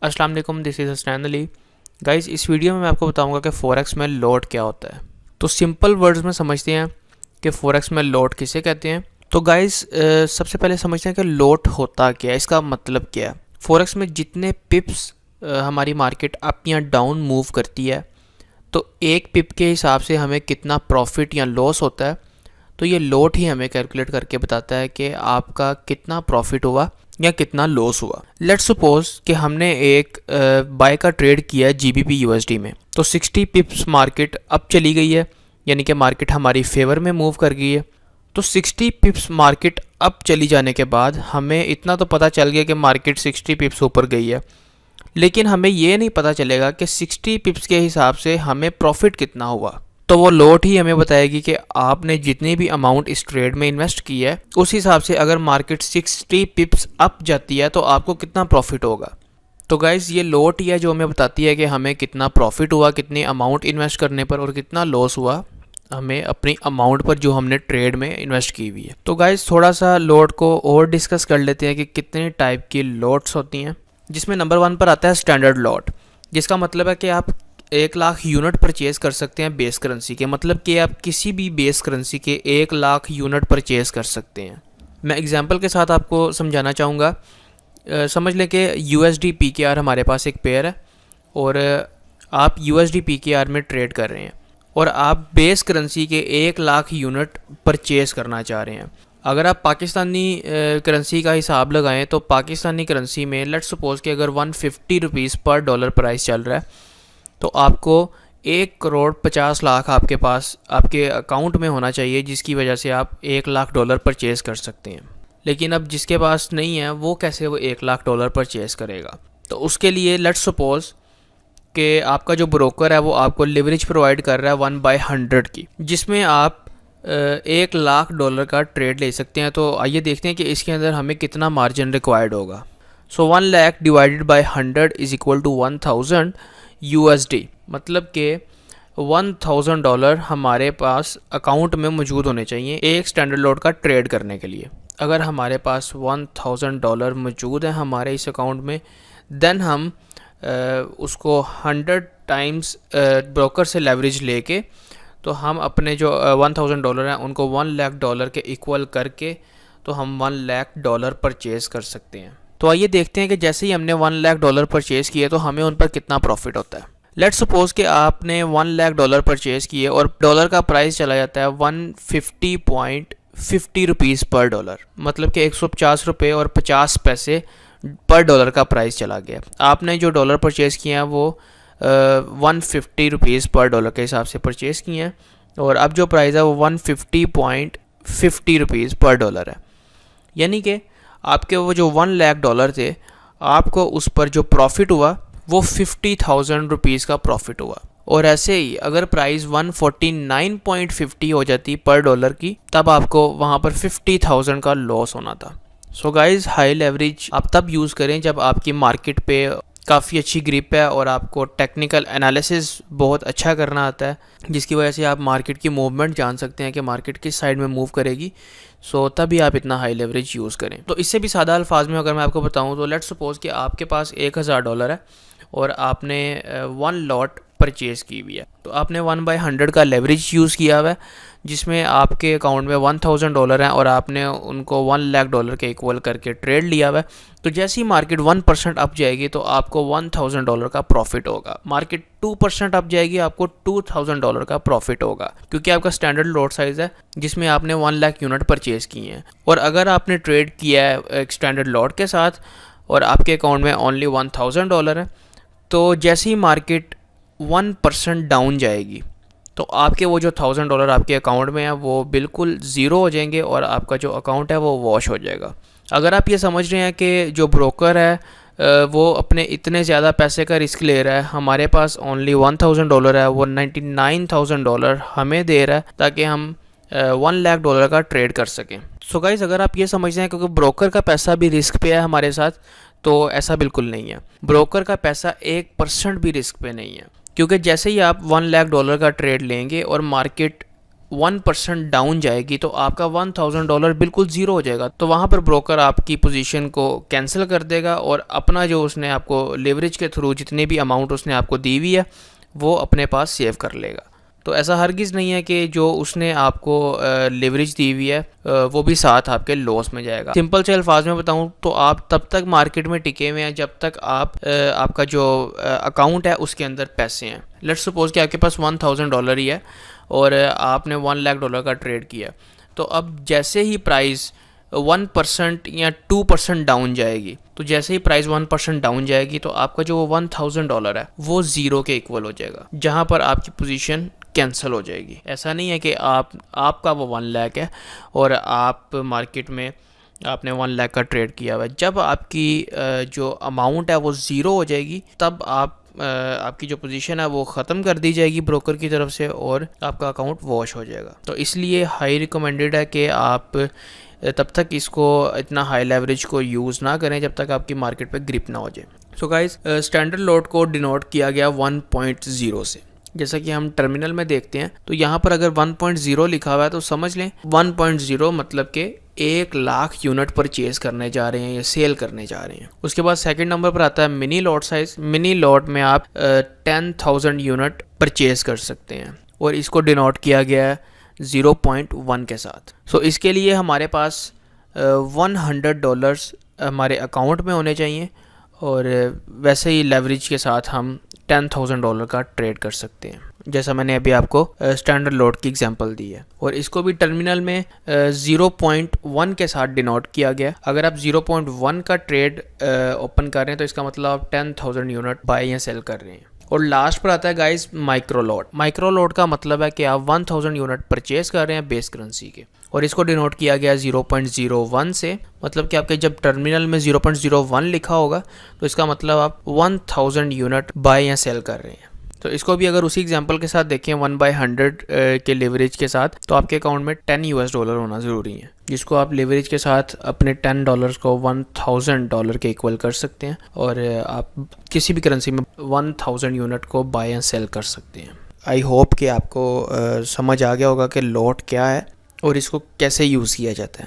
अस्सलाम वालेकुम, this is Hasnain Ali. Guys, इस वीडियो में मैं आपको बताऊंगा कि फ़ॉरेक्स में लॉट क्या होता है। तो सिंपल वर्ड्स में समझते हैं कि फ़ॉरेक्स में लॉट किसे कहते हैं। तो गाइस, सबसे पहले समझते हैं कि लॉट होता क्या है, इसका मतलब क्या है। फ़ॉरेक्स में जितने पिप्स हमारी मार्केट अप या डाउन मूव करती है, तो एक पिप के हिसाब से हमें कितना प्रॉफिट या लॉस होता है, तो ये लॉट ही हमें कैलकुलेट करके बताता है कि आपका कितना प्रॉफिट हुआ या कितना लॉस हुआ। लेट्स सपोज कि हमने एक बाय का ट्रेड किया है GBP USD में, तो 60 पिप्स मार्केट अप चली गई है, यानी कि मार्केट हमारी फेवर में मूव कर गई है। तो 60 पिप्स मार्केट अप चली जाने के बाद हमें इतना तो पता चल गया कि मार्केट 60 पिप्स ऊपर गई है, लेकिन हमें ये नहीं पता चलेगा कि 60 पिप्स के हिसाब से हमें प्रॉफिट कितना हुआ। तो वो लॉट ही हमें बताएगी कि आपने जितनी भी अमाउंट इस ट्रेड में इन्वेस्ट की है, उस हिसाब से अगर मार्केट 60 पिप्स अप जाती है तो आपको कितना प्रॉफिट होगा। तो गाइज़, ये लॉट ही है जो हमें बताती है कि हमें कितना प्रॉफिट हुआ, कितनी अमाउंट इन्वेस्ट करने पर, और कितना लॉस हुआ हमें अपनी अमाउंट पर जो हमने ट्रेड में इन्वेस्ट की हुई है। तो गाइज़, थोड़ा सा लॉट को और डिस्कस कर लेते हैं कि कितने टाइप की लॉट्स होती हैं। जिसमें नंबर 1 पर आता है स्टैंडर्ड लॉट, जिसका मतलब है कि आप 1,00,000 यूनिट परचेज़ कर सकते हैं बेस करेंसी के। मतलब कि आप किसी भी बेस करेंसी के 1,00,000 यूनिट परचेज़ कर सकते हैं। मैं एग्जांपल के साथ आपको समझाना चाहूँगा। समझ लें कि USD PKR हमारे पास एक पेयर है, और आप USD PKR में ट्रेड कर रहे हैं, और आप बेस करेंसी के 1,00,000 यूनिट परचेज़ करना चाह रहे हैं। अगर आप पाकिस्तानी करेंसी का हिसाब लगाएं, तो पाकिस्तानी करेंसी में लेट्स सपोज़ कि अगर 150 रुपीज़ पर डॉलर प्राइस चल रहा है, तो आपको 1,50,00,000 आपके पास आपके अकाउंट में होना चाहिए, जिसकी वजह से आप 1,00,000 डॉलर परचेज़ कर सकते हैं। लेकिन अब जिसके पास नहीं है, वो कैसे वो 1,00,000 डॉलर परचेज़ करेगा। तो उसके लिए लेट्स सपोज़ कि आपका जो ब्रोकर है वो आपको लिवरेज प्रोवाइड कर रहा है 1/100 की, जिसमें आप 1,00,000 डॉलर का ट्रेड ले सकते हैं। तो आइए देखते हैं कि इसके अंदर हमें कितना मार्जिन रिक्वायर्ड होगा। So 1,00,000 divided by 100 is equal to 1,000 USD। मतलब कि 1,000 डॉलर हमारे पास अकाउंट में मौजूद होने चाहिए एक स्टैंडर्ड लॉट का ट्रेड करने के लिए। अगर हमारे पास 1,000 डॉलर मौजूद है हमारे इस अकाउंट में, देन हम उसको 100 टाइम्स ब्रोकर से लेवरेज लेके, तो हम अपने जो 1,000 डॉलर हैं उनको 1,00,000 डॉलर के इक्वल करके, तो हम 1,00,000 डॉलर परचेज़ कर सकते हैं। तो आइए देखते हैं कि जैसे ही हमने 1,00,000 डॉलर परचेज़ किए तो हमें उन पर कितना प्रॉफिट होता है। लेट्स सपोज़ कि आपने 1,00,000 डॉलर परचेज़ किए और डॉलर का प्राइस चला जाता है 150.50 रुपीज़ पर डॉलर। मतलब कि 150 रुपये और 50 पैसे पर डॉलर का प्राइस चला गया। आपने जो डॉलर परचेज़ किए हैं वो 150 रुपीज़ पर डॉलर के हिसाब से परचेज़ किए हैं, और अब जो प्राइस है वो 150.50 रुपीज़ पर डॉलर है। यानी कि आपके वो जो 1,00,000 डॉलर थे, आपको उस पर जो प्रॉफिट हुआ वो 50,000 रुपीज़ का प्रॉफिट हुआ। और ऐसे ही अगर प्राइस 149.50 हो जाती पर डॉलर की, तब आपको वहाँ पर 50,000 का लॉस होना था। सो गाइज़, हाई लेवरेज आप तब यूज़ करें जब आपकी मार्केट पे काफ़ी अच्छी ग्रिप है और आपको टेक्निकल एनालिसिस बहुत अच्छा करना आता है, जिसकी वजह से आप मार्केट की मूवमेंट जान सकते हैं कि मार्केट किस साइड में मूव करेगी। सो तभी आप इतना हाई लेवरेज यूज़ करें। तो इससे भी सादा अल्फाज में अगर मैं आपको बताऊं, तो लेट्स सपोज़ कि आपके पास 1,000 डॉलर है और आपने 1 लॉट परचेज़ की हुई है। तो आपने 1/100 का लेवरेज यूज़ किया हुआ है, जिसमें आपके अकाउंट में 1,000 डॉलर हैं और आपने उनको 1,00,000 डॉलर के इक्वल करके ट्रेड लिया हुआ है। तो जैसे ही मार्केट 1% अप जाएगी तो आपको 1,000 डॉलर का प्रॉफिट होगा। मार्केट 2% अप जाएगी, आपको 2,000 डॉलर का प्रॉफिट होगा, क्योंकि आपका स्टैंडर्ड लॉट साइज़ है जिसमें आपने 1,00,000 यूनिट परचेज़ किए हैं। और अगर आपने ट्रेड किया है एक स्टैंडर्ड लॉट के साथ और आपके अकाउंट में ओनली 1,000 डॉलर है, तो जैसे ही मार्केट 1% डाउन जाएगी तो आपके वो जो 1,000 डॉलर आपके अकाउंट में है वो बिल्कुल ज़ीरो हो जाएंगे और आपका जो अकाउंट है वो वॉश हो जाएगा। अगर आप ये समझ रहे हैं कि जो ब्रोकर है वो अपने इतने ज़्यादा पैसे का रिस्क ले रहा है, हमारे पास ओनली 1,000 डॉलर है, वो 99,000 डॉलर हमें दे रहा है ताकि हम 1,00,000 डॉलर का ट्रेड कर सकें। सो गाइज़, अगर आप ये समझते हैं क्योंकि ब्रोकर का पैसा भी रिस्क पे है हमारे साथ, तो ऐसा बिल्कुल नहीं है। ब्रोकर का पैसा 1% भी रिस्क पे नहीं है, क्योंकि जैसे ही आप 1,00,000 डॉलर का ट्रेड लेंगे और मार्केट 1% डाउन जाएगी तो आपका $1000 बिल्कुल ज़ीरो हो जाएगा। तो वहाँ पर ब्रोकर आपकी पोजीशन को कैंसिल कर देगा और अपना जो उसने आपको लेवरेज के थ्रू जितने भी अमाउंट उसने आपको दी हुई है वो अपने पास सेव कर लेगा। तो ऐसा हरगिज़ नहीं है कि जो उसने आपको लेवरेज दी हुई है वो भी साथ आपके लॉस में जाएगा। सिंपल से अल्फाज में बताऊं तो आप तब तक मार्केट में टिके हुए हैं जब तक आपका जो अकाउंट है उसके अंदर पैसे हैं। लेट्स सपोज कि आपके पास $1000 ही है और आपने $1,00,000 का ट्रेड किया, तो अब जैसे ही प्राइस 1% या 2% डाउन जाएगी, तो जैसे ही प्राइस 1% डाउन जाएगी तो आपका जो $1000 है वो ज़ीरो के इक्वल हो जाएगा, जहाँ पर आपकी पोजीशन कैंसिल हो जाएगी। ऐसा नहीं है कि आपका वो 1 लाख है और आप मार्केट में आपने 1 लाख का ट्रेड किया हुआ है। जब आपकी जो अमाउंट है वो ज़ीरो हो जाएगी तब आपकी जो पोजीशन है वो ख़त्म कर दी जाएगी ब्रोकर की तरफ से और आपका अकाउंट वॉश हो जाएगा। तो इसलिए हाई रिकमेंडेड है कि आप तब तक इसको इतना हाई लेवरेज को यूज़ ना करें जब तक आपकी मार्केट पे ग्रिप ना हो जाए। सो गाइस, स्टैंडर्ड लॉट को डिनोट किया गया 1.0 से। जैसा कि हम टर्मिनल में देखते हैं तो यहाँ पर अगर 1.0 लिखा हुआ है तो समझ लें 1.0 मतलब कि 1,00,000 यूनिट परचेज करने जा रहे हैं या सेल करने जा रहे हैं। उसके बाद सेकंड नंबर पर आता है mini lot size. Mini lot में आप 10,000 यूनिट परचेज कर सकते हैं और इसको डिनोट किया गया है 0.1 के साथ। सो इसके लिए हमारे पास $100 हमारे अकाउंट में होने चाहिए और वैसे ही लेवरेज के साथ हम $10,000 का ट्रेड कर सकते हैं, जैसा मैंने अभी आपको स्टैंडर्ड लॉट की एग्जांपल दी है। और इसको भी टर्मिनल में 0.1 के साथ डिनोट किया गया। अगर आप 0.1 का ट्रेड ओपन कर रहे हैं तो इसका मतलब आप 10,000 यूनिट बाय या सेल कर रहे हैं। और लास्ट पर आता है guys micro lot. Micro lot का मतलब है कि आप 1000 यूनिट परचेज कर रहे हैं बेस करेंसी के और इसको डिनोट किया गया 0.01 से। मतलब कि आपके जब टर्मिनल में 0.01 लिखा होगा तो इसका मतलब आप 1000 यूनिट बाय या सेल कर रहे हैं। तो इसको भी अगर उसी एग्जांपल के साथ देखें 1/100 के लेवरेज के साथ तो आपके अकाउंट में $10 होना ज़रूरी है, जिसको आप लेवरेज के साथ अपने $10 को $1000 के इक्वल कर सकते हैं और आप किसी भी करेंसी में 1000 यूनिट को बाय एंड सेल कर सकते हैं। आई होप कि आपको समझ आ गया होगा कि लॉट क्या है और इसको कैसे यूज़ किया जाता है।